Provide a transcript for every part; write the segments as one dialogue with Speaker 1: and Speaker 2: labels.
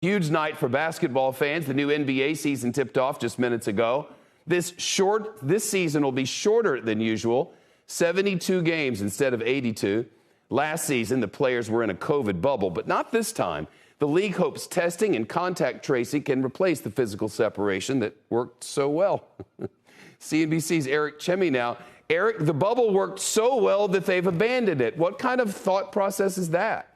Speaker 1: Huge night for basketball fans. The new NBA season tipped off just minutes ago. This season will be shorter than usual, 72 games instead of 82. Last season, the players were in a COVID bubble, but not this time. The league hopes testing and contact tracing can replace the physical separation that worked so well. CNBC's Eric Chemi now. Eric, the bubble worked so well that they've abandoned it. What kind of thought process is that?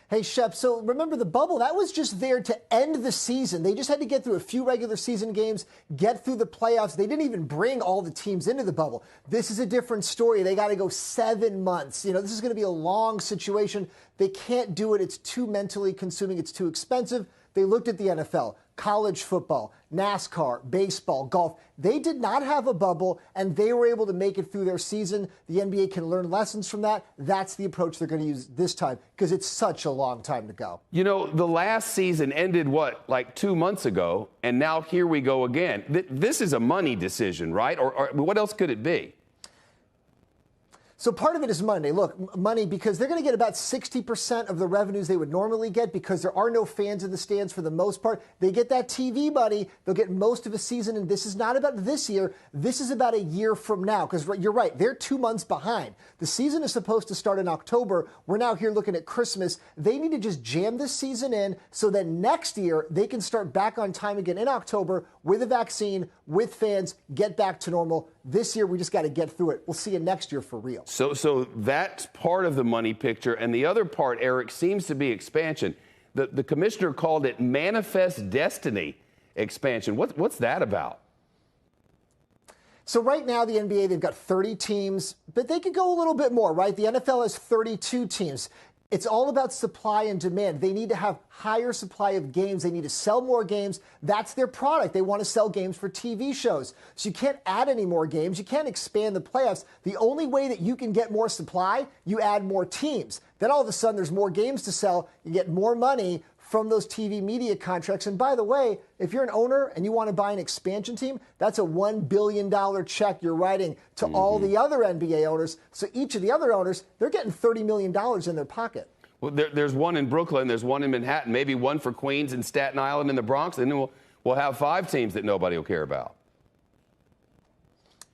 Speaker 2: Hey, Shep, so remember the bubble, that was just there to end the season. They just had to get through a few regular season games, get through the playoffs. They didn't even bring all the teams into the bubble. This is a different story. They got to go 7 months. This is going to be a long situation. They can't do it. It's too mentally consuming. It's too expensive. They looked at the NFL, college football, NASCAR, baseball, golf. They did not have a bubble, and they were able to make it through their season. The NBA can learn lessons from that. That's the approach they're going to use this time because it's such a long time to go.
Speaker 1: The last season ended, like 2 months ago, and now here we go again. This is a money decision, right? Or what else could it be?
Speaker 2: So part of it is money, because they're going to get about 60% of the revenues they would normally get because there are no fans in the stands for the most part. They get that TV money. They'll get most of a season, and this is not about this year. This is about a year from now because you're right. They're 2 months behind. The season is supposed to start in October. We're now here looking at Christmas. They need to just jam this season in so that next year they can start back on time again in October with a vaccine, with fans, get back to normal. This year, we just got to get through it. We'll see you next year for real.
Speaker 1: So that's part of the money picture. And the other part, Eric, seems to be expansion. The commissioner called it manifest destiny expansion. What's that about?
Speaker 2: So right now, the NBA, they've got 30 teams, but they could go a little bit more, right? The NFL has 32 teams. It's all about supply and demand. They need to have higher supply of games. They need to sell more games. That's their product. They want to sell games for TV shows. So you can't add any more games. You can't expand the playoffs. The only way that you can get more supply, you add more teams. Then all of a sudden there's more games to sell. You get more money from those TV media contracts. And by the way, if you're an owner and you want to buy an expansion team, that's a $1 billion check you're writing to all the other NBA owners. So each of the other owners, they're getting $30 million in their pocket.
Speaker 1: Well, there's one in Brooklyn, there's one in Manhattan, maybe one for Queens and Staten Island and the Bronx, and then we'll have 5 teams that nobody will care about.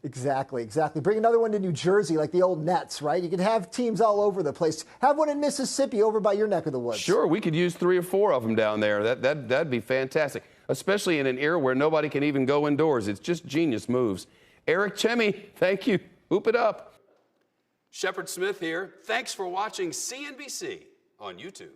Speaker 2: Exactly. Bring another one to New Jersey, like the old Nets, right? You could have teams all over the place. Have one in Mississippi over by your neck of the woods.
Speaker 1: Sure, we could use 3 or 4 of them down there. That'd be fantastic, especially in an era where nobody can even go indoors. It's just genius moves. Eric Chemi, thank you. Hoop it up. Shepard Smith here. Thanks for watching CNBC on YouTube.